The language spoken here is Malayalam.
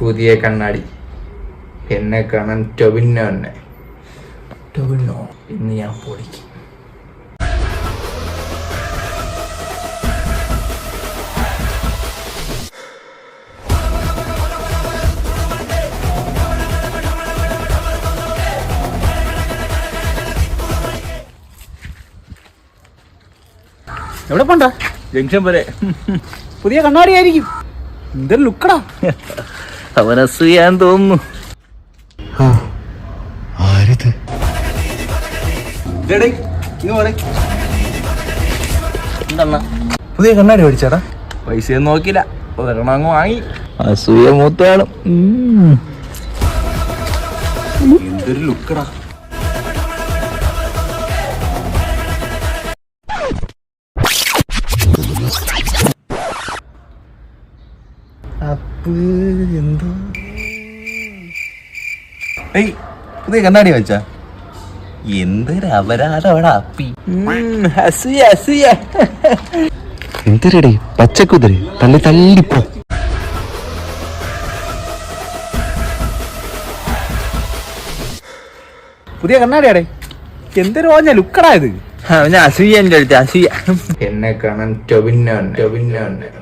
പുതിയ കണ്ണാടി. എന്നെ കാണാൻ ടൊവിനോ തന്നെ. ടൊവിനോ ഇന്ന് ഞാൻ പൊളിക്കും. എവിടെ പോണ്ട? ജംഗ്ഷൻ വരെ. പുതിയ കണ്ണാടി ആയിരിക്കും. എന്തൊരു ലുക്കടാ. അവനസൂയാൻ തോന്നുന്നു. പുതിയ കണ്ണാടി മേടിച്ചാടാ? പൈസ നോക്കില്ല, ഒരെണ്ണം അങ്ങ് വാങ്ങി. അസൂയ മൂത്താളും. എന്തൊരു ലുക്കടാ. എന്തോ പുതിയ കണ്ണാടി വെച്ചാ എന്തൊരു അപരാധോടാ അപ്പി. അസൂയ അസൂയ. എന്തിരടി പച്ചക്കുതിരി തള്ളി തള്ളിപ്പോ. പുതിയ കണ്ണാടിയാടേ. എന്തൊരു ഓഞ്ഞ ലുക്കടാ ഇത്. അസൂയ എന്റെ അടുത്ത് അസൂയ. എന്നെ കാണാൻ ടൊവിനോ തന്നെ.